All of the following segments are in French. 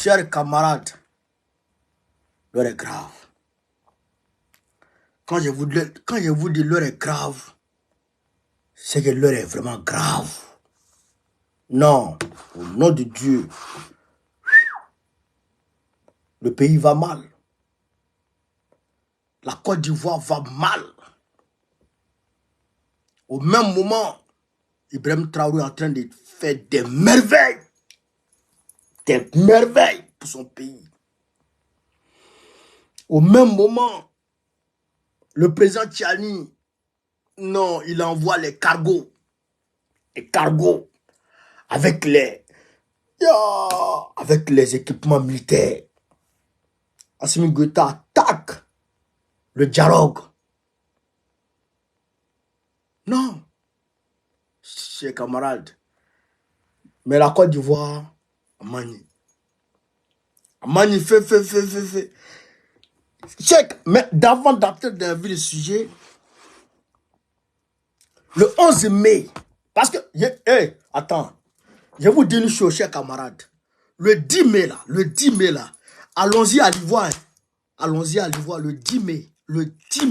Chers camarades, l'heure est grave. Quand je vous dis l'heure est grave, c'est que l'heure est vraiment grave. Non, au nom de Dieu, le pays va mal. La Côte d'Ivoire va mal. Au même moment, Ibrahim Traoré est en train de faire des merveilles. Des merveilles pour son pays. Au même moment, le président Tchani, non, il envoie les cargos. Les cargos avec les équipements militaires. Assimi Goïta attaque le dialogue. Non, chers camarades. Mais la Côte d'Ivoire a manié. A manié, fait. Check, mais d'avant d'entrer dans le sujet, le 11 mai, parce que, attends, je vous dis une chose, chers camarades. Le 10 mai là, allons-y à l'Ivoire. Allons-y à l'Ivoire le 10 mai. Le 10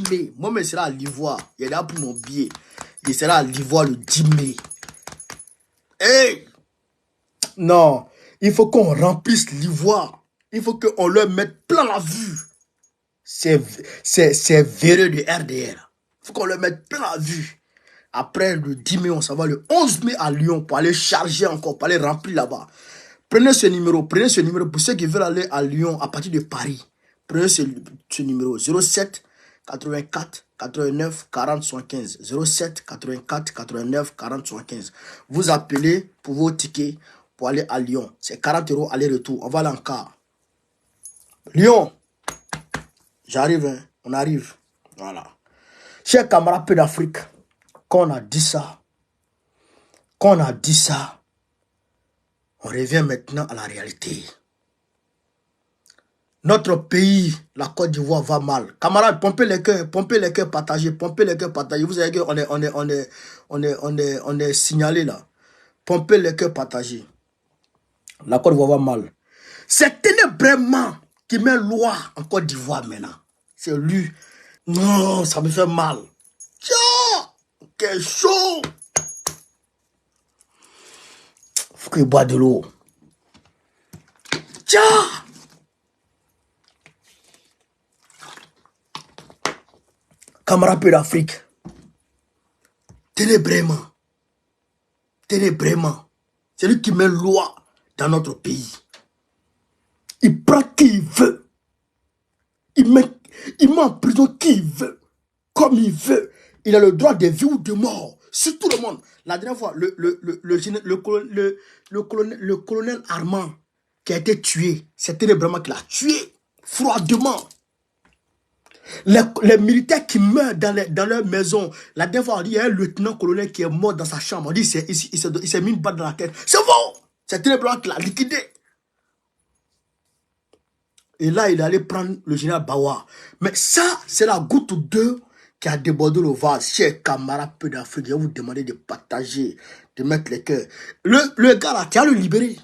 mai. Moi, je serai à l'Ivoire. Il y a là pour mon billet. Je serai à l'Ivoire le 10 mai. Hey! Non, il faut qu'on remplisse l'Ivoire. Il faut qu'on leur mette plein la vue. C'est véreux de RDR. Il faut qu'on leur mette plein la vue. Après le 10 mai, on s'en va le 11 mai à Lyon pour aller charger encore, pour aller remplir là-bas. Prenez ce numéro pour ceux qui veulent aller à Lyon à partir de Paris. Prenez ce numéro 07 84 89 40 75. 07 84 89 40 75. Vous appelez pour vos tickets pour aller à Lyon. C'est 40 € aller-retour. On va aller en car. Lyon. J'arrive, hein. On arrive. Voilà. Chers camarades peu d'Afrique, quand on a dit ça, on revient maintenant à la réalité. Notre pays, la Côte d'Ivoire, va mal. Camarades, pompez les cœurs, partagez. Vous savez qu'on est signalé là. Pompez les cœurs, partagez. La Côte d'Ivoire va mal. C'est ténébrement qui met loi en Côte d'Ivoire maintenant. C'est lui. Non, ça me fait mal. Tiens, quel chaud. Faut qu'il boive de l'eau. Tiens. Camarades peu d'Afrique, ténébrement, c'est lui qui met loi dans notre pays. Il prend qui il veut. Il met en prison qui il veut, comme il veut. Il a le droit de vie ou de mort sur tout le monde. La dernière fois, le colonel Armand qui a été tué, c'est ténébrement qu'il a tué, froidement. Les militaires qui meurent dans leur maison. La dernière fois, on dit, il y a un lieutenant-colonel qui est mort dans sa chambre. On dit, il s'est mis une balle dans la tête. C'est bon. C'est Ténébrement qui l'a liquidé. Et là, il allait prendre le général Bawa. Mais ça, c'est la goutte d'eau qui a débordé le vase. Chers camarades peu d'Afrique, je vais vous demander de partager, de mettre les cœurs. Le gars là, tu as le libéré.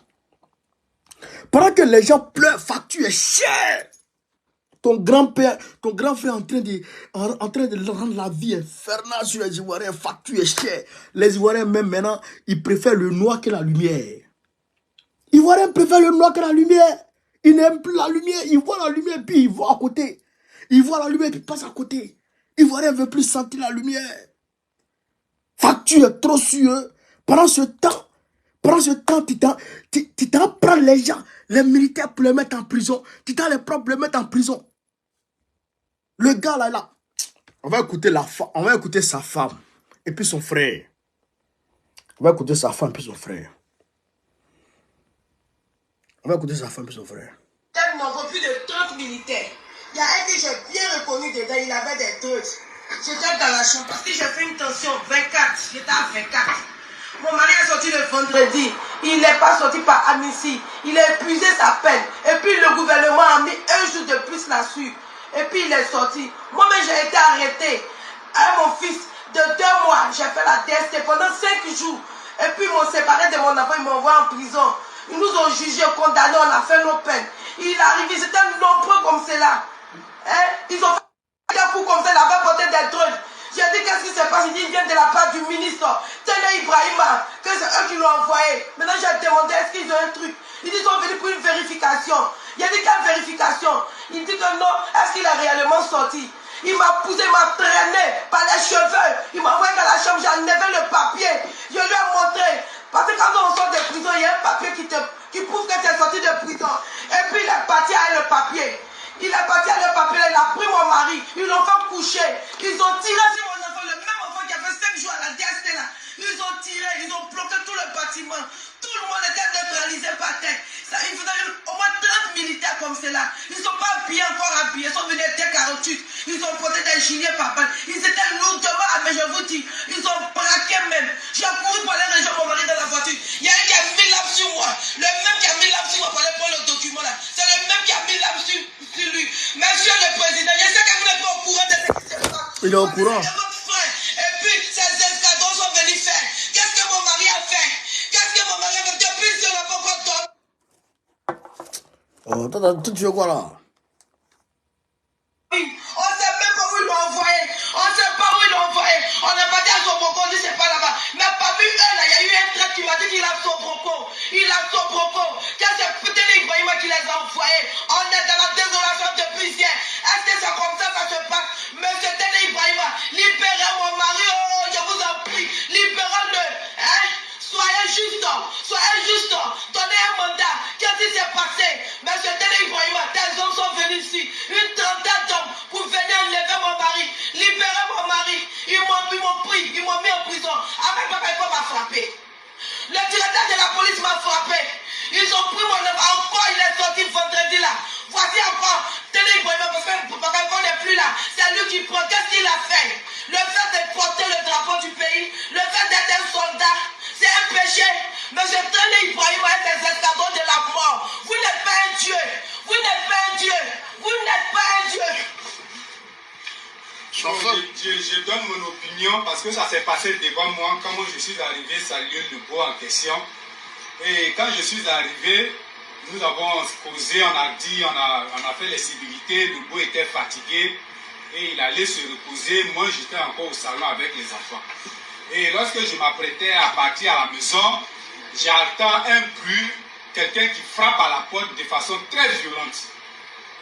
Pendant que les gens pleurent, facture est chère. Ton grand frère est en train de rendre la vie infernale sur les Ivoiriens. Facture est chère. Les Ivoiriens, même maintenant, ils préfèrent le noir que la lumière. Les Ivoiriens préfèrent le noir que la lumière. Ils n'aiment plus la lumière. Ils voient la lumière, puis ils vont à côté. Ils voient la lumière, puis ils passent à côté. Les Ivoiriens ne veulent plus sentir la lumière. Facture est trop sur eux. Pendant ce temps, tu t'en prends les gens, les militaires pour les mettre en prison. Tu t'en les prends pour les mettre en prison. Le gars là, on va écouter sa femme et puis son frère. On va écouter sa femme et puis son frère. Tellement refus de trucs militaires. Il y a un que j'ai bien reconnu dedans, il avait des trucs. J'étais dans la chambre parce que j'ai fait une tension 24. J'étais à 24. Mon mari est sorti le vendredi. Il n'est pas sorti par amnistie. Il a épuisé sa peine. Et puis le gouvernement a mis un jour de plus là-dessus. Et puis il est sorti. Moi-même j'ai été arrêté. Avec mon fils de 2 mois, j'ai fait la DST pendant 5 jours. Et puis ils m'ont séparé de mon enfant, ils m'ont envoyé en prison. Ils nous ont jugés, condamnés, on a fait nos peines. Il est arrivé, c'était nombreux comme cela. Hein? Ils ont fait un coup comme ça, ils avaient porté des trucs. J'ai dit qu'est-ce qui se passe? Il dit il vient de la part du ministre Tene Ibrahima, que c'est eux qui l'ont envoyé. Maintenant j'ai demandé est-ce qu'ils ont un truc. Ils disent ils sont venus pour une vérification. Il a dit quelle vérification? Il dit que non, est-ce qu'il est réellement sorti? Il m'a poussé, il m'a traîné par les cheveux. Il m'a envoyé dans la chambre, j'ai enlevé le papier. Je lui ai montré. Parce que quand on sort de prison, il y a un papier qui prouve que tu es sorti de prison. Et puis il est parti avec le papier. Il est parti avec le papier, il a pris mon mari. Ils l'ont fait coucher. Ils ont tiré sur mon enfant, le même enfant qui avait 5 jours à la DST là. Ils ont tiré, ils ont bloqué tout le bâtiment. Tout le monde était neutralisé par terre. Ça, il faisait au moins 30 militaires comme cela. Ils ne sont pas habillés, encore habillés. Ils sont venus des 48. Ils ont porté des gilets par balle. Ils étaient lourdement habillés, je vous dis. Ils ont braqué même. J'ai couru pour aller rejoindre mon mari dans la voiture. Il y a un qui a mis l'âme sur moi. Le même qui a mis l'âme sur moi pour aller prendre le document là. C'est le même qui a mis l'âme sur lui. Monsieur le président, je sais que vous n'êtes pas au courant de ce qui se passe. Il est au courant. Et puis, ces escadrons sont venus faire. Qu'est-ce que mon mari a fait? Qu'est-ce que mon mari a fait? Depuis, si on n'a pas encore dormi. Oh, toi, tu veux quoi là? On ne sait même pas où ils l'ont envoyé. On ne sait pas où ils l'ont envoyé. On est parti à Soboko, on dit c'est pas là-bas. Mais parmi eux, là, il y a eu un trait qui m'a dit qu'il a Soboko. Il a Soboko. Qu'est-ce que c'est Tene Ibrahima qui les a envoyés? On est dans la désolation depuis hier. Est-ce que c'est comme ça que ça se passe? Monsieur Tene Ibrahima, libérez mon mari. Oh, je vous en prie. Libérez-le. Hein? Soyez juste. Soyez juste. Donnez un mandat. Qu'est-ce qui s'est passé? Monsieur Tene Ibrahima, des hommes sont venus ici. Une trentaine d'hommes pour venir enlever mon mari. Libérer mon mari. Ils m'ont pris. Ils m'ont mis en prison. Avec papa, il m'a frappé. Le directeur de la police m'a frappé. Ils ont pris mon œuvre. Encore, il est sorti le vendredi là. Voici encore. Tene Ibrahima, parce qu'on n'est plus là. C'est lui qui prend. Qu'est-ce qu'il a fait? Le fait de porter le drapeau du pays, le fait d'être un soldat, c'est un péché. Monsieur Tene Ibrahima est des escadrons de la mort. Vous n'êtes pas un Dieu. Vous n'êtes pas un Dieu. Vous n'êtes pas un Dieu. Je donne mon opinion parce que ça s'est passé devant moi. Quand moi je suis arrivé, ça lieu de beau en question. Et quand je suis arrivé, nous avons causé, on a dit, on a fait les civilités. Le beau était fatigué et il allait se reposer. Moi j'étais encore au salon avec les enfants. Et lorsque je m'apprêtais à partir à la maison, j'entends un bruit, quelqu'un qui frappe à la porte de façon très violente.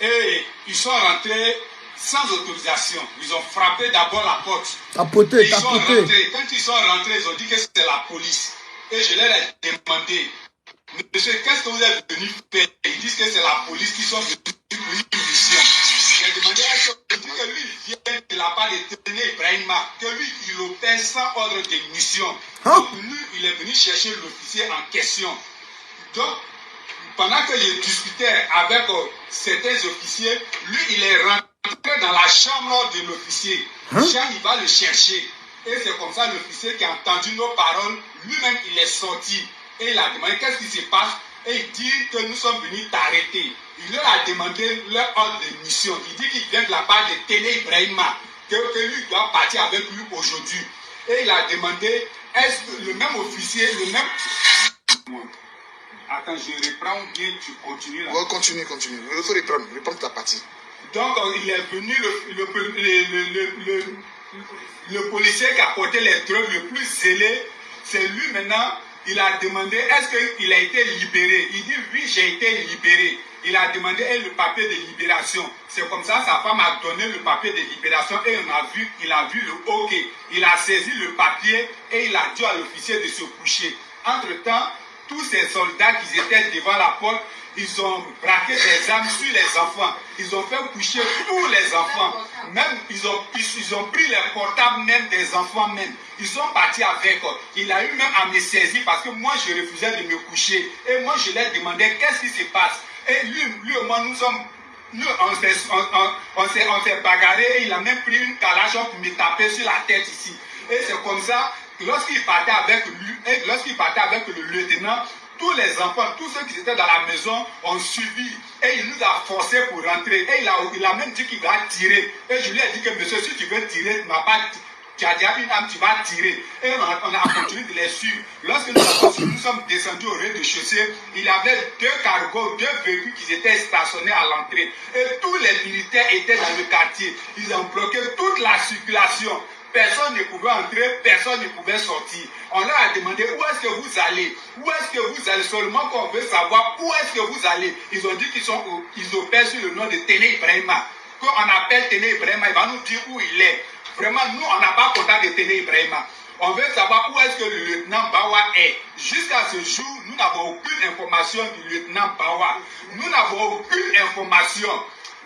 Et ils sont rentrés sans autorisation. Ils ont frappé d'abord la porte. Tapoté, Ils sont tapoté. rentrés. Quand ils sont rentrés, ils ont dit que c'était la police. Et je leur ai demandé, monsieur, qu'est-ce que vous êtes venu faire? Ils disent que c'est la police qui sont venus pour une mission. J'ai demandé à ce que lui vient de la part de Tene Ibrahima, que lui il opère sans ordre de mission. Hein? Donc lui, il est venu chercher l'officier en question. Donc, pendant que je discutais avec certains officiers, lui il est rentré dans la chambre de l'officier. Hein? Jean, il va le chercher. Et c'est comme ça l'officier qui a entendu nos paroles, lui-même il est sorti. Et il a demandé qu'est-ce qui se passe. Et il dit que nous sommes venus t'arrêter. Il leur a demandé leur ordre de mission. Il dit qu'il vient de la part de Tene Ibrahima, que lui doit partir avec lui aujourd'hui. Et il a demandé, est-ce que le même officier, le même... Attends, je reprends bien, tu continues là. Ouais, continue. Il faut reprendre ta partie. Donc, il est venu le policier qui a porté les drogues le plus zélé, c'est lui maintenant. Il a demandé, est-ce qu'il a été libéré? Il dit, oui, j'ai été libéré. Il a demandé le papier de libération. C'est comme ça, sa femme a donné le papier de libération et il a vu le OK. Il a saisi le papier et il a dit à l'officier de se coucher. Entre-temps, tous ces soldats qui étaient devant la porte, ils ont braqué des armes sur les enfants. Ils ont fait coucher tous les enfants. Même, ils ont pris les portables même des enfants même. Ils sont partis avec. Il a eu même à me saisir parce que moi, je refusais de me coucher. Et moi, je leur demandais qu'est-ce qui se passe. Et lui et moi, on s'est bagarré et il a même pris une calache pour me taper sur la tête ici. Et c'est comme ça, lorsqu'il partait avec le lieutenant, tous les enfants, tous ceux qui étaient dans la maison ont suivi et il nous a forcés pour rentrer. Et il a même dit qu'il va tirer. Et je lui ai dit que monsieur, si tu veux tirer, tu n'as pas Tu as déjà une arme, tu vas tirer. Et on a continué de les suivre. Lorsque nous sommes descendus au rez-de-chaussée, il y avait 2 cargos, 2 véhicules qui étaient stationnés à l'entrée. Et tous les militaires étaient dans le quartier. Ils ont bloqué toute la circulation. Personne ne pouvait entrer, personne ne pouvait sortir. On leur a demandé où est-ce que vous allez. Où est-ce que vous allez? Seulement qu'on veut savoir où est-ce que vous allez. Ils ont dit qu'ils opèrent sur le nom de Téné Ibrahima. Quand on appelle Téné Ibrahima, il va nous dire où il est. Vraiment, nous, on n'a pas contact de Téné Ibrahima. On veut savoir où est-ce que le lieutenant Bawa est. Jusqu'à ce jour, nous n'avons aucune information du lieutenant Bawa. Nous n'avons aucune information.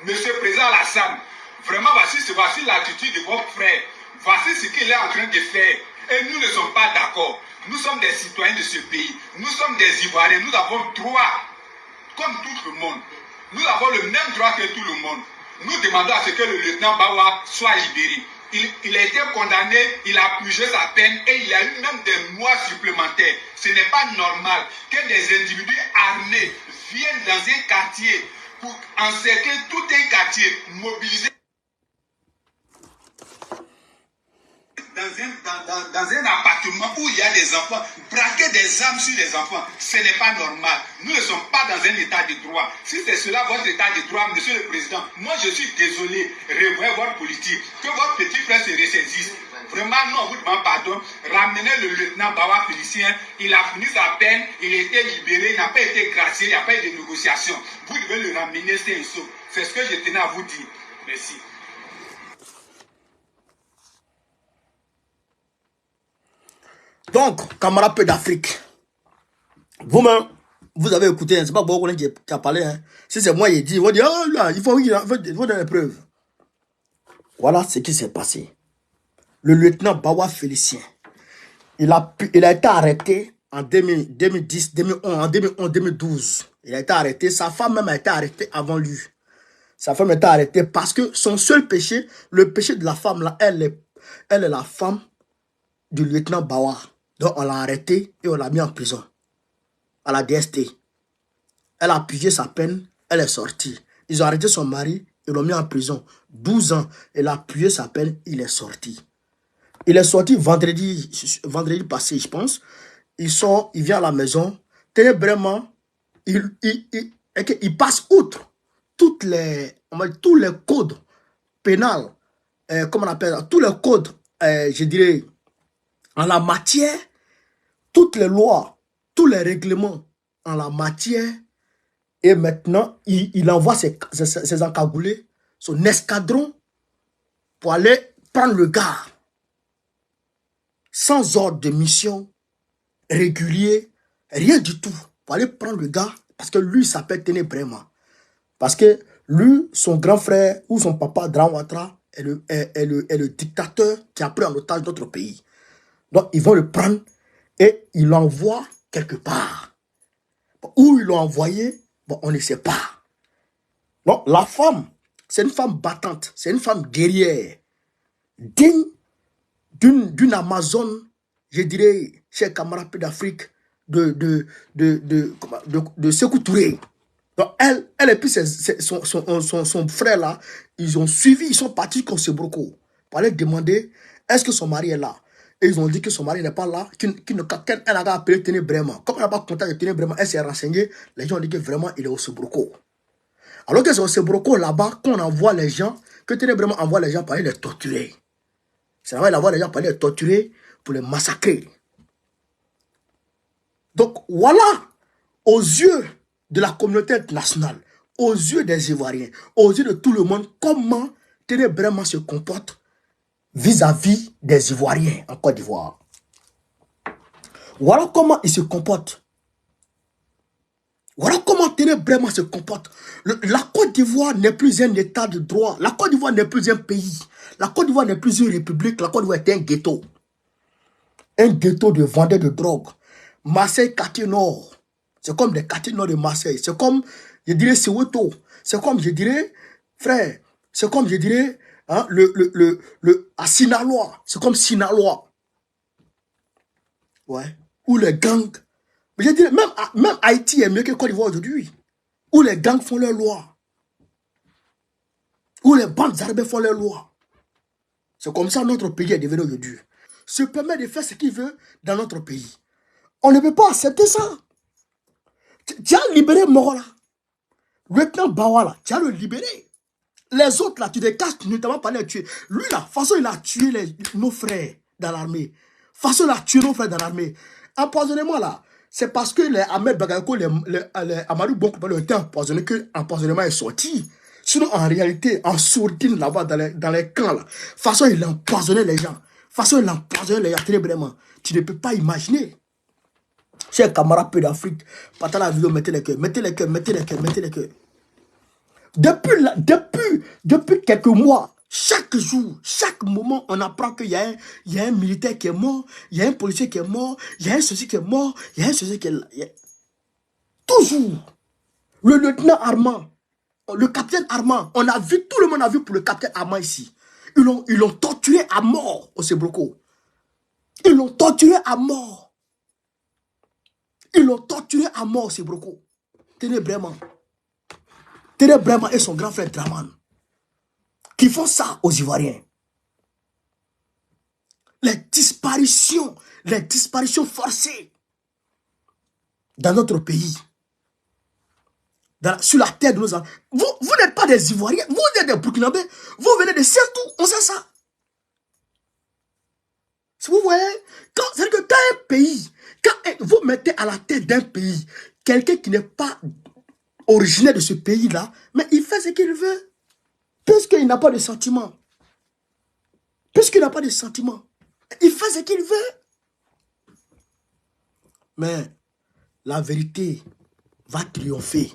Monsieur le Président Alassane, vraiment, voici l'attitude de votre frère. Voici ce qu'il est en train de faire. Et nous ne sommes pas d'accord. Nous sommes des citoyens de ce pays. Nous sommes des Ivoiriens. Nous avons droit, comme tout le monde. Nous avons le même droit que tout le monde. Nous demandons à ce que le lieutenant Bawa soit libéré. Il a été condamné, il a purgé sa peine et il a eu même des mois supplémentaires. Ce n'est pas normal que des individus armés viennent dans un quartier pour encercler tout un quartier, mobiliser dans un appartement où il y a des enfants, braquer des armes sur les enfants. Ce n'est pas normal. Nous ne sommes pas dans un état de droit. Si c'est cela votre état de droit, monsieur le président, moi je suis désolé, revoyez votre politique, que votre petit frère se ressaisisse. Vraiment, nous on vous demande pardon. Ramenez le lieutenant Bawa Félicien, il a fini sa peine, il a été libéré, il n'a pas été gracié, il n'y a pas eu de négociation. Vous devez le ramener, c'est un saut. C'est ce que je tenais à vous dire. Merci. Donc, camarades peu d'Afrique, vous-même, vous avez écouté, c'est pas beaucoup qui a parlé. Hein. Si c'est moi, il dit, oh là, il faut donner des preuves. Voilà ce qui s'est passé. Le lieutenant Bawa Félicien, il a été arrêté en 2010, 2011, en 2011, 2012. Il a été arrêté. Sa femme même a été arrêtée avant lui. Sa femme a été arrêtée parce que son seul péché, le péché de la femme là, elle est la femme du lieutenant Bawa. Donc on l'a arrêtée et on l'a mis en prison. À la DST. Elle a purgé sa peine, elle est sortie. Ils ont arrêté son mari, ils l'ont mis en prison. 12 ans, elle a purgé sa peine, il est sorti. Il est sorti vendredi passé, je pense. Il sort, il vient à la maison. Vraiment, il passe outre tous les codes pénals, comment on appelle ça, tous les codes, je dirais, en la matière, toutes les lois, tous les règlements en la matière. Et maintenant, il envoie ses encagoulés, son escadron, pour aller prendre le gars. Sans ordre de mission régulier, rien du tout. Pour aller prendre le gars, parce que lui, il s'appelle Téné Ibrahima. Parce que lui, son grand frère ou son papa, Dran Ouattara, est le dictateur qui a pris en otage notre pays. Donc, ils vont le prendre et ils l'envoient quelque part. Où ils l'ont envoyé, bon, on ne sait pas. Donc, la femme, c'est une femme battante, c'est une femme guerrière, digne d'une Amazone, je dirais, chers camarades d'Afrique, de Sékou Touré. Donc, elle et puis son frère là, ils ont suivi, ils sont partis comme Sebroko pour aller demander est-ce que son mari est là. Et ils ont dit que son mari n'est pas là, qu'elle a appelé Téné Ibrahima. Comme elle n'a pas contact de Téné Ibrahima, elle s'est renseignée. Les gens ont dit que vraiment il est au Sebroko. Alors que c'est au Sebroko là-bas qu'on envoie les gens, que Téné Ibrahima envoie les gens pour aller les torturer. C'est là-bas qu'il envoie les gens pour aller les torturer, pour les massacrer. Donc voilà, aux yeux de la communauté internationale, aux yeux des Ivoiriens, aux yeux de tout le monde, comment Téné Ibrahima se comporte vis-à-vis des Ivoiriens en Côte d'Ivoire. Voilà comment il se comporte. Voilà comment Téné Ibrahima se comporte. La Côte d'Ivoire n'est plus un état de droit. La Côte d'Ivoire n'est plus un pays. La Côte d'Ivoire n'est plus une république. La Côte d'Ivoire est un ghetto. Un ghetto de vendeurs de drogue. Marseille, quartier nord. C'est comme des quartiers nord de Marseille. C'est comme, je dirais, Soweto. C'est comme, je dirais, frère, c'est comme, je dirais, hein, à Sinaloa. C'est comme Sinaloa. Ouais. Où les gangs. Mais je dirais, même Haïti est mieux que Côte d'Ivoire aujourd'hui. Où les gangs font leurs lois. Où les bandes armées font leurs lois. C'est comme ça que notre pays est devenu aujourd'hui. Se permet de faire ce qu'il veut dans notre pays. On ne peut pas accepter ça. Tu as libéré Morola. Lieutenant Bawala, tu as le libéré. Les autres là, tu les casses, tu ne t'as pas les tuer. Lui là, de toute façon, il a tué nos frères dans l'armée. De toute façon, il a tué nos frères dans l'armée. Empoisonnement là, c'est parce que les Ahmed Bagayoko, les Amadou Bonko, ont été empoisonnés que l'empoisonnement est sorti. Sinon, en réalité, en sourdine là-bas, dans les camps là, de toute façon, il a empoisonné les gens. De toute façon, il a empoisonné les gens très vraiment. Tu ne peux pas imaginer. Chers camarades peu d'Afrique, partagez la vidéo, mettez les cœurs, mettez les cœurs, mettez les cœurs, mettez les cœurs. Depuis quelques mois, chaque jour, chaque moment, on apprend qu'il y a un militaire qui est mort, il y a un policier qui est mort, il y a un ceci qui est mort, il y a un ceci qui est... Toujours. Le lieutenant Armand, le capitaine Armand, on a vu, tout le monde a vu pour le capitaine Armand ici. Ils l'ont torturé à mort au Sebroko. Ils l'ont torturé à mort. Ils l'ont torturé à mort au Sebroko. Tenez vraiment et son grand frère Draman, qui font ça aux Ivoiriens. Les disparitions forcées dans notre pays, sur la terre de nos ancêtres. Vous n'êtes pas des Ivoiriens, vous êtes des Burkinabés, vous venez de Sertou, on sait ça. Si vous voyez, c'est-à-dire que quand un pays, quand vous mettez à la tête d'un pays quelqu'un qui n'est pas originaire de ce pays-là, mais il fait ce qu'il veut. Puisqu'il n'a pas de sentiments. Puisqu'il n'a pas de sentiments. Il fait ce qu'il veut. Mais la vérité va triompher.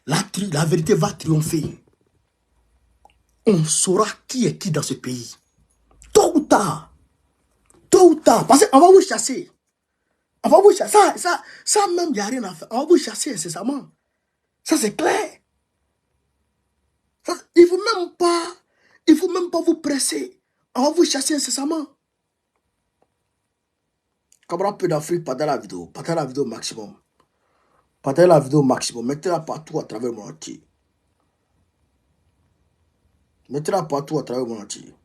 La vérité va triompher. On saura qui est qui dans ce pays. Tôt ou tard. Tôt ou tard. Parce qu'on va vous chasser. On va vous chasser. Ça même, il n'y a rien à faire. On va vous chasser incessamment. Ça, c'est clair. Ça, il ne faut même pas vous presser. On va vous chasser incessamment. Camarade peu d'Afrique, partagez la vidéo. Partagez la vidéo au maximum. Partagez la vidéo au maximum. Mettez-la partout à travers mon entier. Mettez-la partout à travers mon entier.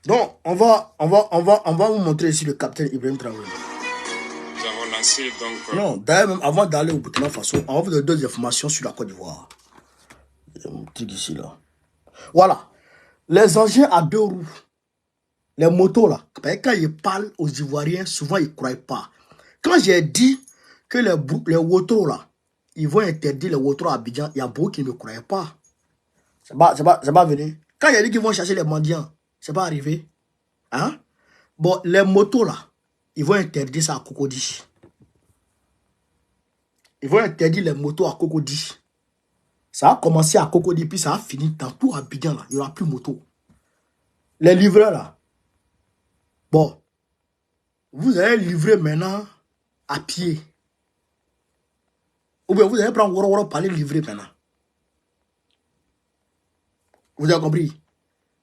Donc, on va vous montrer ici le capitaine Ibrahim Traoré. Nous avons lancé donc... Non, d'ailleurs, même avant d'aller au Burkina Faso, on va vous donner 2 informations sur la Côte d'Ivoire. Il y a un truc ici, là. Voilà. Les engins à 2 roues, les motos, là, quand ils parlent aux Ivoiriens, souvent, ils ne croient pas. Quand j'ai dit que les wotros, là, ils vont interdire les wotros à Abidjan, il y a beaucoup qui ne me croyaient pas. C'est pas venu. Quand j'ai dit qu'ils vont chercher les mendiants, c'est pas arrivé. Hein? Bon, les motos là, ils vont interdire ça à Cocody. Ils vont interdire les motos à Cocody. Ça a commencé à Cocody, puis ça a fini dans tout Abidjan là. Il n'y aura plus de moto. Les livreurs là. Bon. Vous allez livrer maintenant à pied. Ou bien vous allez prendre Woro pour aller livrer maintenant. Vous avez compris?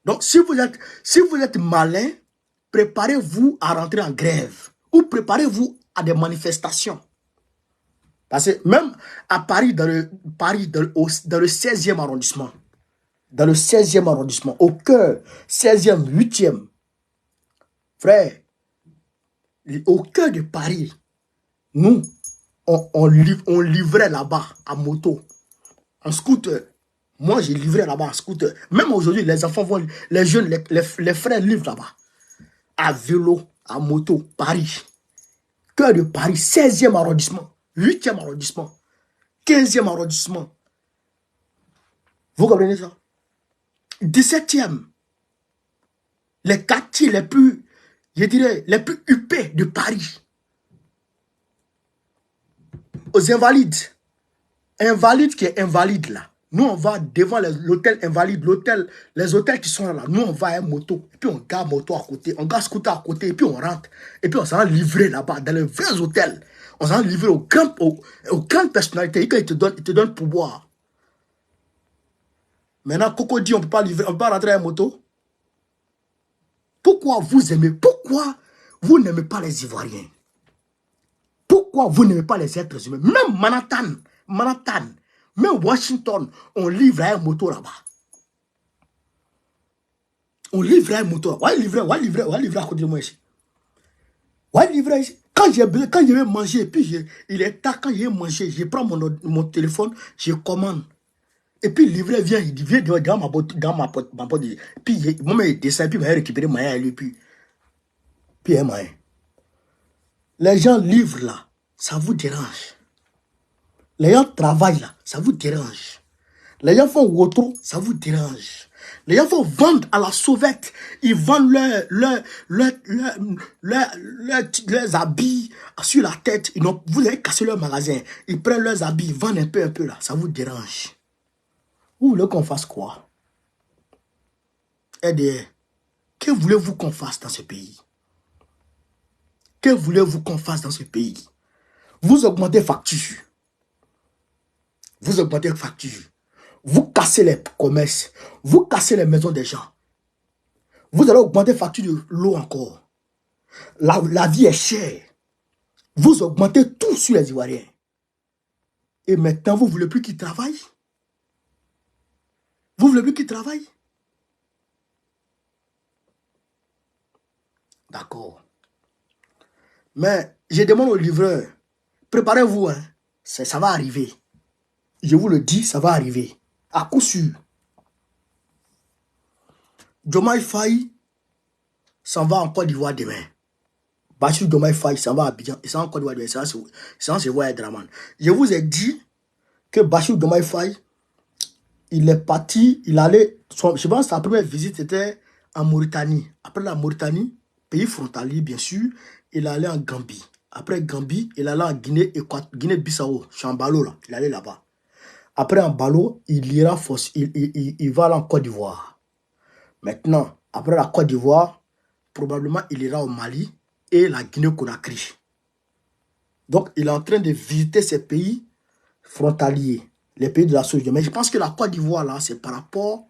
Donc, si vous êtes malin, préparez-vous à rentrer en grève. Ou préparez-vous à des manifestations. Parce que même à Paris, dans le 16e arrondissement, au cœur, 16e, 8e, frère, au cœur de Paris, nous, on livrait là-bas à moto, en scooter. Moi, j'ai livré là-bas en scooter. Même aujourd'hui, les enfants vont, les jeunes, les frères livrent là-bas. À vélo, à moto, Paris. Cœur de Paris, 16e arrondissement, 8e arrondissement, 15e arrondissement. Vous comprenez ça? 17e. Les quartiers les plus, je dirais, les plus huppés de Paris. Aux Invalides. Invalide qui est invalide là. Nous, on va devant l'hôtel invalide, les hôtels qui sont là. Nous, on va à une moto. Et puis, on garde moto à côté. On garde scooter à côté. Et puis, on rentre. Et puis, on s'en va livrer là-bas, dans les vrais hôtels. On s'en va livrer aux grandes personnalités. Et quand ils te donnent pour boire. Maintenant, Cocody, on ne peut pas livrer. On ne peut pas rentrer à une moto. Pourquoi vous aimez? Pourquoi pourquoi vous n'aimez pas les Ivoiriens? Pourquoi vous n'aimez pas les êtres humains? Même Manhattan, même Washington, on livre un moto là-bas. On livre un moto là-bas. On livre à côté de moi ici. On livre ici. Quand je vais manger, puis il est tard, quand je vais manger, je prends mon téléphone, je commande. Et puis le livreur vient, il vient dans ma porte. Puis moi, il descend, puis il va récupérer ma et lui, puis il m'a. Les gens livrent là, ça vous dérange. Les gens travaillent là, ça vous dérange. Les gens font autre, ça vous dérange. Les gens vont vendre à la sauvette. Ils vendent leurs habits sur la tête. Vous avez cassé leur magasin. Ils prennent leurs habits, ils vendent un peu là. Ça vous dérange. Vous voulez qu'on fasse quoi? Aidez. Que voulez-vous qu'on fasse dans ce pays? Que voulez-vous qu'on fasse dans ce pays? Vous augmentez facture. Vous augmentez facture. Vous cassez les commerces. Vous cassez les maisons des gens. Vous allez augmenter facture de l'eau encore. La vie est chère. Vous augmentez tout sur les Ivoiriens. Et maintenant, vous ne voulez plus qu'ils travaillent? Vous ne voulez plus qu'ils travaillent? D'accord. Mais je demande au livreur, préparez-vous, hein. Ça va arriver. Je vous le dis, ça va arriver. À coup sûr. Diomaye Faye s'en va en Côte d'Ivoire demain. Bassirou Diomaye Faye s'en va à Abidjan. Il s'en va en Côte d'Ivoire demain. Ça se voit à Draman. Je vous ai dit que Bassirou Diomaye Faye, il est parti, il allait, je pense que sa première visite était en Mauritanie. Après la Mauritanie, pays frontalier bien sûr, il allait en Gambie. Après Gambie, il allait en Guinée-Bissau, Chambalo là, il allait là-bas. Après en Balo, il va aller en Côte d'Ivoire. Maintenant, après la Côte d'Ivoire, probablement il ira au Mali et la Guinée-Conakry. Donc, il est en train de visiter ces pays frontaliers, les pays de la sous-région. Mais je pense que la Côte d'Ivoire, là, c'est par rapport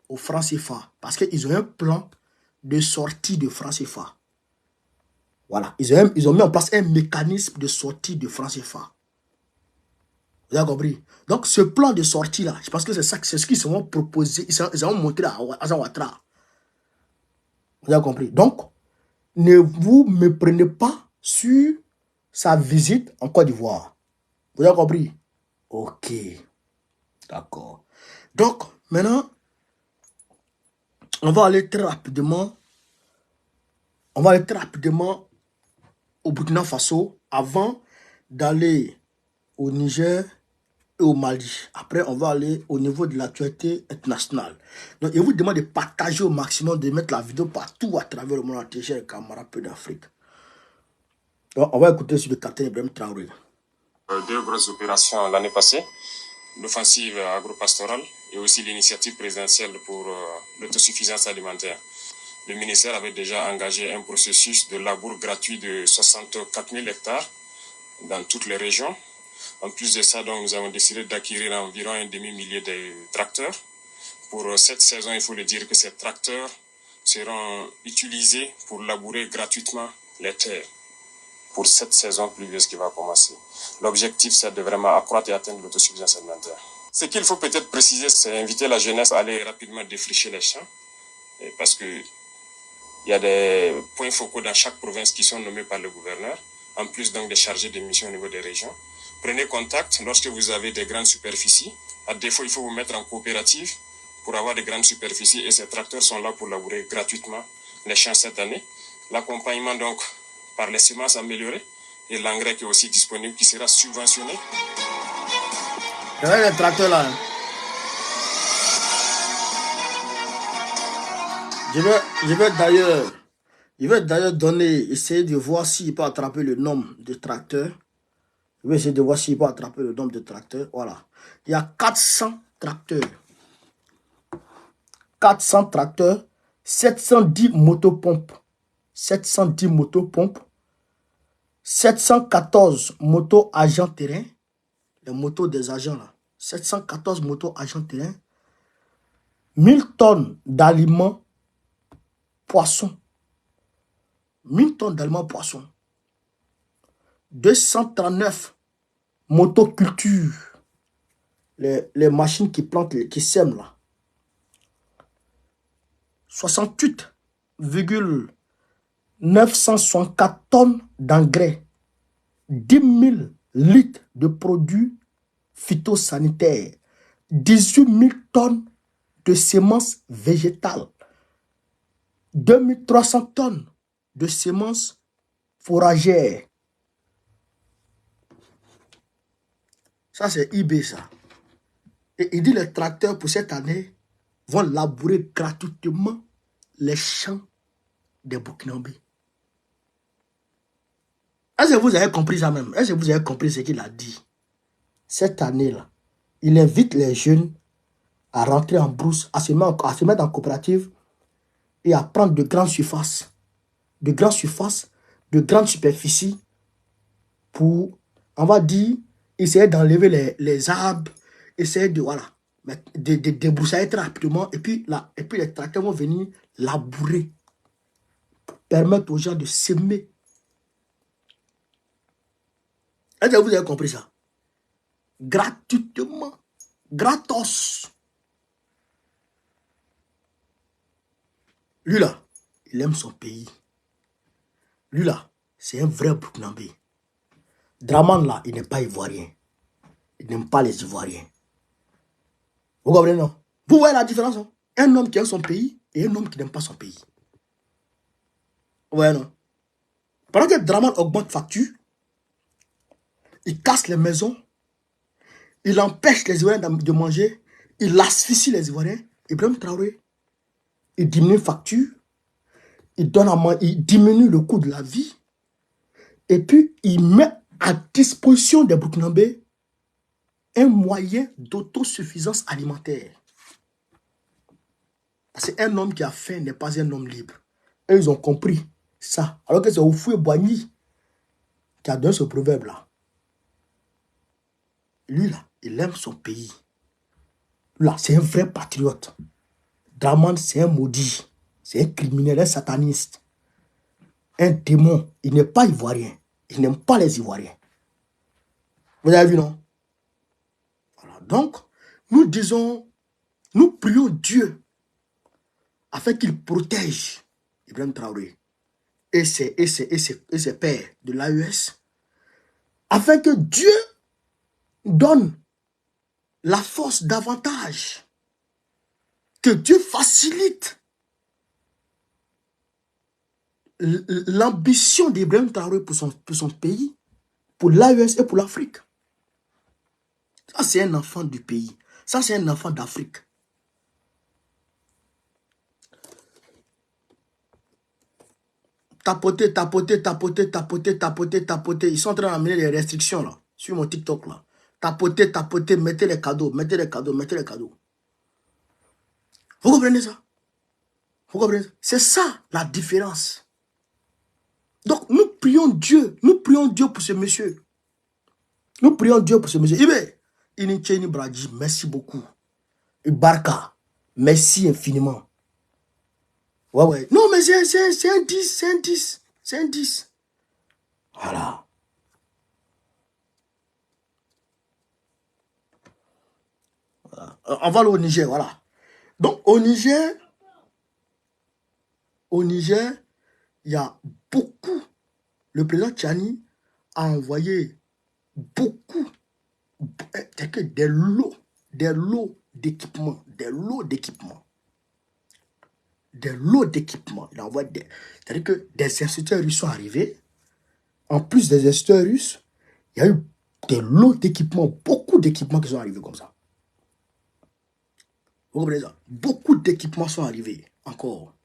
au franc CFA. Parce qu'ils ont un plan de sortie de franc CFA. Voilà. Ils ont mis en place un mécanisme de sortie de franc CFA. Vous avez compris? Donc, ce plan de sortie-là, je pense que c'est ce qu'ils se vont proposer. Ils vont montrer à Alassane Ouattara. Vous avez compris? Donc, ne vous méprenez pas sur sa visite en Côte d'Ivoire. Vous avez compris? Ok. D'accord. Donc, maintenant, on va aller très rapidement. On va aller très rapidement au Burkina Faso avant d'aller au Niger et au Mali. Après, on va aller au niveau de l'actualité internationale. Donc, je vous demande de partager au maximum, de mettre la vidéo partout à travers le monde entier, chers camarades peu d'Afrique. Donc, on va écouter sur le capitaine Ibrahim Traoré. Deux grosses opérations l'année passée, l'offensive agro-pastorale et aussi l'initiative présidentielle pour l'autosuffisance alimentaire. Le ministère avait déjà engagé un processus de labour gratuit de 64 000 hectares dans toutes les régions. En plus de ça, donc, nous avons décidé d'acquérir environ un demi-millier de tracteurs. Pour cette saison, il faut le dire que ces tracteurs seront utilisés pour labourer gratuitement les terres pour cette saison pluvieuse qui va commencer. L'objectif, c'est de vraiment accroître et atteindre l'autosuffisance alimentaire. Ce qu'il faut peut-être préciser, c'est inviter la jeunesse à aller rapidement défricher les champs, parce que il y a des points focaux dans chaque province qui sont nommés par le gouverneur, en plus donc des chargés de mission au niveau des régions. Prenez contact lorsque vous avez des grandes superficies. À défaut, il faut vous mettre en coopérative pour avoir des grandes superficies et ces tracteurs sont là pour labourer gratuitement les champs cette année. L'accompagnement donc par les semences améliorées et l'engrais qui est aussi disponible, qui sera subventionné. Regardez les tracteurs là. Je vais d'ailleurs essayer de voir s'il peut attraper le nombre de tracteurs. Je vais essayer de voir s'il peut attraper le nombre de tracteurs. Voilà. Il y a 400 tracteurs. 400 tracteurs. 710 motopompes. 710 motopompes. 714 motos agents terrain. Les motos des agents là. 714 motos agents terrain. 1000 tonnes d'aliments, poissons. 1000 tonnes d'aliments poissons. 239 motocultures. Les machines qui plantent, qui sèment là. 68,964 tonnes d'engrais. 10 000 litres de produits phytosanitaires. 18 000 tonnes de semences végétales. 2300 tonnes de semences fourragères. Ça, c'est eBay, ça. Et il dit les tracteurs, pour cette année, vont labourer gratuitement les champs des Burkinabés. Est-ce que vous avez compris ça même? Est-ce que vous avez compris ce qu'il a dit? Cette année-là, il invite les jeunes à rentrer en brousse, à se mettre en coopérative et à prendre de grandes surfaces, de grandes superficies pour, on va dire, essayer d'enlever les arbres, essayer de, voilà, de débroussailler très rapidement et puis les tracteurs vont venir labourer, permettre aux gens de s'aimer. Est-ce que vous avez compris ça? Gratuitement, gratos. Lui là, il aime son pays. Lui là, c'est un vrai Burkinabé. Dramane là, il n'est pas ivoirien. Il n'aime pas les Ivoiriens. Vous comprenez, non? Vous voyez la différence, non? Un homme qui aime son pays et un homme qui n'aime pas son pays. Vous voyez, non? Pendant que Dramane augmente facture, il casse les maisons, il empêche les Ivoiriens de manger, il asphyxie les Ivoiriens. Ibrahim Traoré, il diminue facture, il diminue le coût de la vie, et puis il met à disposition des Burkinabés un moyen d'autosuffisance alimentaire. Parce qu'un homme qui a faim n'est pas un homme libre. Et ils ont compris ça. Alors que c'est Oufoué Boigny qui a donné ce proverbe-là. Lui, là, il aime son pays. Là, c'est un vrai patriote. Dramane, c'est un maudit. C'est un criminel, un sataniste. Un démon. Il n'est pas ivoirien. Il n'aime pas les Ivoiriens. Vous avez vu, non? Voilà. Donc, nous prions Dieu afin qu'il protège Ibrahim Traoré et ses pères de l'AES, afin que Dieu donne la force davantage, que Dieu facilite l'ambition d'Ibrahim Traoré pour son pays, pour l'AES et pour l'Afrique. Ça, c'est un enfant du pays. Ça, c'est un enfant d'Afrique. Tapoter. Ils sont en train d'amener les restrictions là, sur mon TikTok là. Tapoter, mettez les cadeaux. Vous comprenez ça? Vous comprenez ça? C'est ça la différence. Donc, nous prions Dieu pour ce monsieur. Ibe, Inicheni Bradji, merci beaucoup. Ibarka, merci infiniment. Ouais. Non, mais c'est un 10, c'est un 10. Voilà. On va aller au Niger, voilà. Donc, au Niger, il y a beaucoup. Le président Tchani a envoyé beaucoup, des lots d'équipements. Il envoie c'est-à-dire que des instituteurs russes sont arrivés. En plus des instituteurs russes, il y a eu des lots d'équipements, beaucoup d'équipements qui sont arrivés comme ça. Vous comprenez ça? Beaucoup d'équipements sont arrivés encore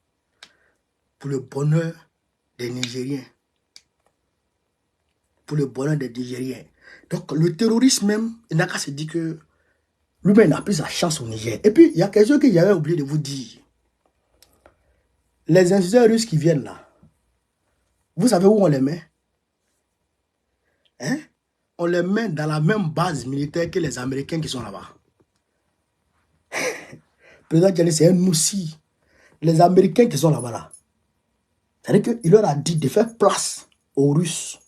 pour le bonheur des Nigériens. Donc le terrorisme même, il n'a qu'à se dire que lui-même n'a plus sa chance au Niger. Et puis il y a quelque chose que j'avais oublié de vous dire. Les ingénieurs russes qui viennent là, vous savez où on les met? Hein? On les met dans la même base militaire que les Américains qui sont là-bas. Le président Tchani, c'est un moussi. Les Américains qui sont là-bas là. C'est-à-dire qu'il leur a dit de faire place aux Russes.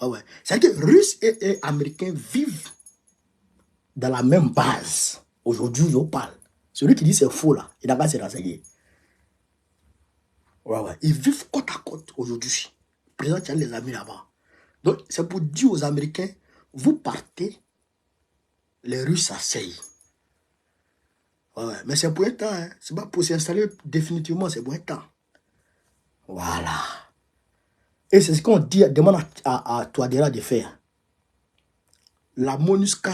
Ouais. C'est-à-dire que Russes et Américains vivent dans la même base. Aujourd'hui, je parle. Celui qui dit c'est faux là, il n'a pas se renseigner. Ouais. Ils vivent côte à côte aujourd'hui. Le président tient les amis là-bas. Donc, c'est pour dire aux Américains, vous partez, les Russes s'asseyent. Ouais. Mais c'est pour un temps. Hein. C'est pas pour s'installer définitivement, c'est pour un temps. Voilà. Et c'est ce qu'on dit, demande à Touadéra de faire. La MONUSCA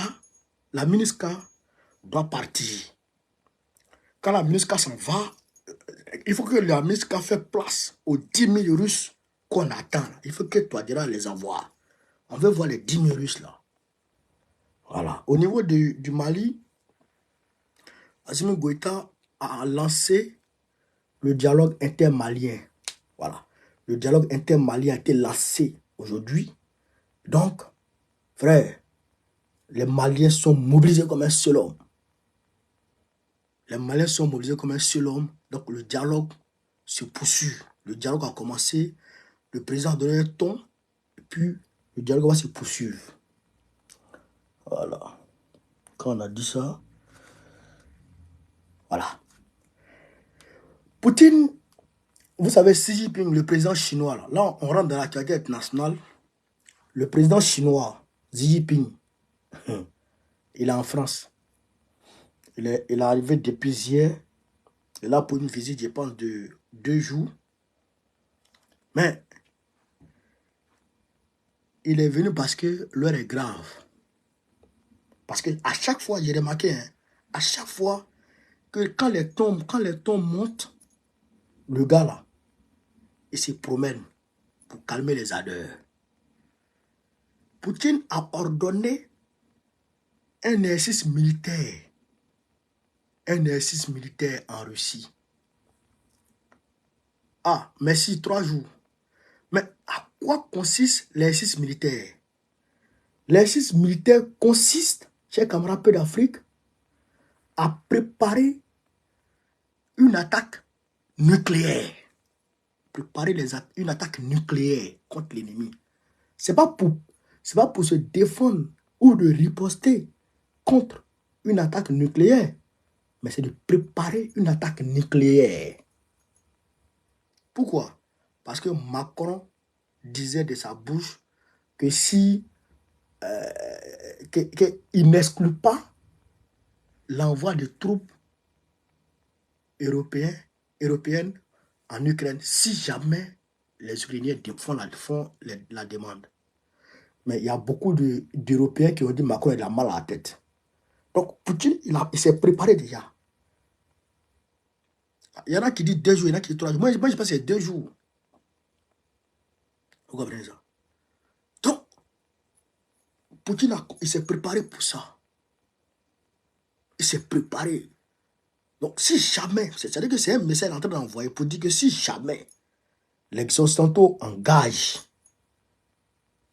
doit partir. Quand la MONUSCA s'en va, il faut que la MONUSCA fasse place aux 10 000 Russes qu'on attend. Il faut que Touadéra les envoie. On veut voir les 10 000 Russes là. Voilà. Au niveau du Mali, Assimi Goïta a lancé le dialogue intermalien. Voilà. Le dialogue intermalien a été lancé aujourd'hui. Donc, frère, les Maliens sont mobilisés comme un seul homme. Les Maliens sont mobilisés comme un seul homme. Donc, le dialogue se poursuit. Le dialogue a commencé. Le président a donné un ton. Et puis, le dialogue va se poursuivre. Voilà. Quand on a dit ça, voilà. Poutine, vous savez, Xi Jinping, le président chinois, là on rentre dans l'actualité internationale. Le président chinois, Xi Jinping, il est en France. Il est arrivé depuis hier. Il est là pour une visite, je pense, de 2 jours. Mais il est venu parce que l'heure est grave. Parce que à chaque fois, j'ai remarqué, hein, à chaque fois que quand les tons montent, le gars là, il se promène pour calmer les ardeurs. Poutine a ordonné un exercice militaire en Russie. Ah, merci, 3 jours. Mais à quoi consiste l'exercice militaire? L'exercice militaire consiste, chers camarades d'Afrique, à préparer une attaque nucléaire. Préparer une attaque nucléaire contre l'ennemi. Ce n'est pas pour se défendre ou de riposter contre une attaque nucléaire, mais c'est de préparer une attaque nucléaire. Pourquoi? Parce que Macron disait de sa bouche que si qu'il n'exclut pas l'envoi de troupes européennes en Ukraine si jamais les Ukrainiens font la demande. Mais il y a beaucoup d'Européens qui ont dit Macron il a mal à la tête. Donc Poutine, il s'est préparé déjà. Il y en a qui disent 2 jours, il y en a qui disent 3 jours. Moi je pense que c'est 2 jours. Vous comprenez ça? Donc, Poutine, il s'est préparé pour ça. Il s'est préparé. Donc, si jamais, c'est-à-dire que c'est un message en train d'envoyer pour dire que si jamais les Occidentaux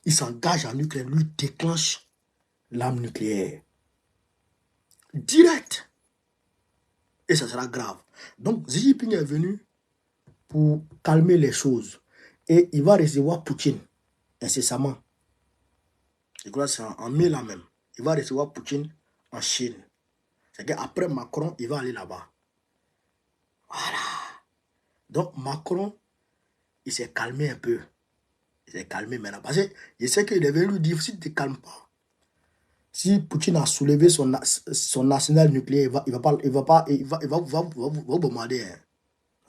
ils s'engagent en Ukraine, lui déclenche l'arme nucléaire. Direct. Et ça sera grave. Donc, Xi Jinping est venu pour calmer les choses. Et il va recevoir Poutine incessamment. Je crois que c'est en mai là même. Il va recevoir Poutine en Chine. C'est qu'après Macron, il va aller là-bas. Voilà. Donc Macron, il s'est calmé un peu. Il s'est calmé maintenant. Parce que je sais qu'il est venu lui dire, si tu ne te calmes pas, si Poutine a soulevé son arsenal nucléaire, il va vous bombarder. Hein.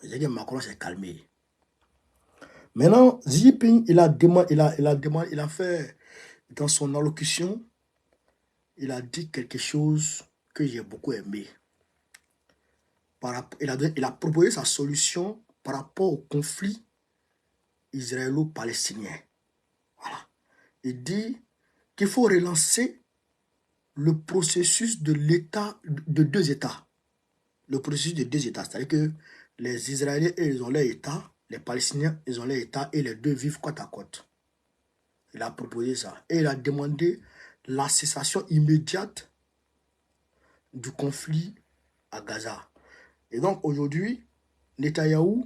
Je sais que Macron s'est calmé. Maintenant, Xi Jinping, il a fait, dans son allocution, il a dit quelque chose que j'ai beaucoup aimé. Il a proposé sa solution par rapport au conflit israélo-palestinien. Voilà. Il dit qu'il faut relancer le processus de 2 États. Le processus de 2 États. C'est-à-dire que les Israéliens, ils ont leur État, les Palestiniens, ils ont leur État, et les deux vivent côte à côte. Il a proposé ça. Et il a demandé la cessation immédiate du conflit à Gaza. Et donc aujourd'hui, Netanyahou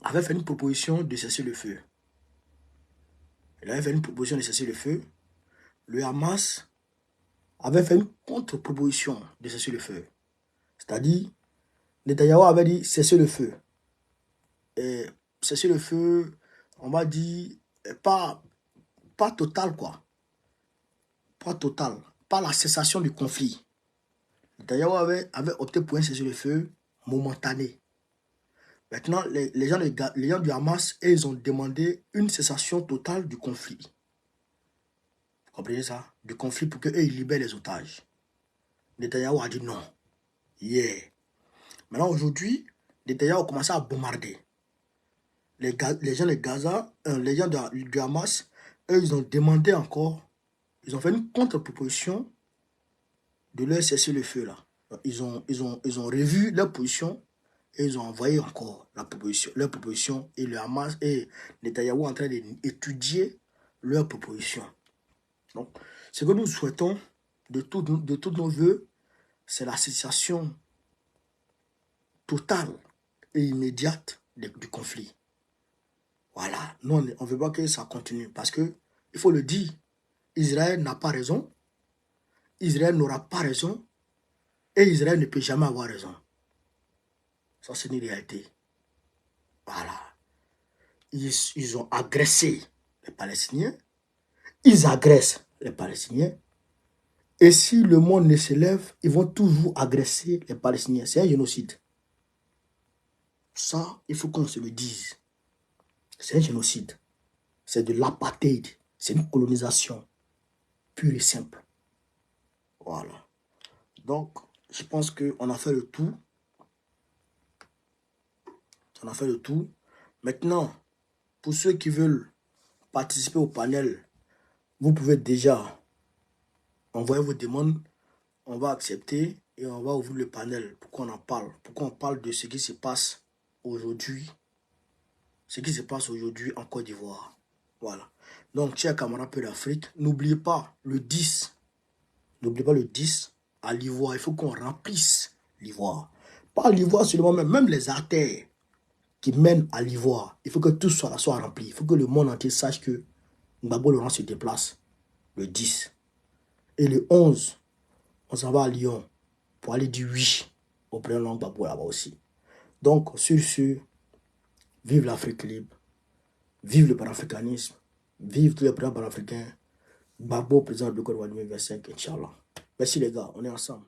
avait fait une proposition de cesser le feu. Il avait fait une proposition de cesser le feu. Le Hamas avait fait une contre-proposition de cesser le feu. C'est-à-dire, Netanyahou avait dit cesser le feu. Et cesser le feu, on va dire, pas total quoi. Pas total. Pas la cessation du conflit. Netanyahou avait opté pour un cessez-le-feu momentané. Maintenant, les gens du Hamas, ils ont demandé une cessation totale du conflit. Vous comprenez ça? Du conflit pour qu'ils libèrent les otages. Netanyahou a dit non. Yeah. Maintenant, aujourd'hui, Netanyahou a commencé à bombarder. Les gens de Gaza, les gens du Hamas, eux, ils ont demandé encore, ils ont fait une contre-proposition de leur cesser le feu là. Ils ont revu leur position et ils ont envoyé encore leur proposition et le Hamas et Netanyahou en train d'étudier leur proposition. Donc, ce que nous souhaitons de tous nos voeux, c'est la cessation totale et immédiate du conflit. Voilà, nous on ne veut pas que ça continue parce que, il faut le dire, Israël n'a pas raison, Israël n'aura pas raison et Israël ne peut jamais avoir raison. Ça, c'est une réalité. Voilà. Ils ont agressé les Palestiniens, ils agressent les Palestiniens et si le monde ne se lève, ils vont toujours agresser les Palestiniens. C'est un génocide. Ça, il faut qu'on se le dise. C'est un génocide. C'est de l'apartheid. C'est une colonisation pure et simple. Voilà. Donc, je pense qu'on a fait le tout. On a fait le tout. Maintenant, pour ceux qui veulent participer au panel, vous pouvez déjà envoyer vos demandes. On va accepter et on va ouvrir le panel pour qu'on en parle. Pour qu'on parle de ce qui se passe aujourd'hui. Ce qui se passe aujourd'hui en Côte d'Ivoire. Voilà. Donc, chers camarades peu d'Afrique, n'oubliez pas le 10. N'oubliez pas le 10 à l'Ivoire. Il faut qu'on remplisse l'Ivoire. Pas l'Ivoire seulement, même les artères qui mènent à l'Ivoire. Il faut que tout soit rempli. Il faut que le monde entier sache que Gbagbo Laurent se déplace le 10. Et le 11, on s'en va à Lyon pour aller dire oui au président Gbagbo là-bas aussi. Donc, sur ce, vive l'Afrique libre, vive le panafricanisme, vive tous les présidents panafricains. Gbagbo, président de Côte d'Ivoire 2025, Inch'Allah. Merci les gars, on est ensemble.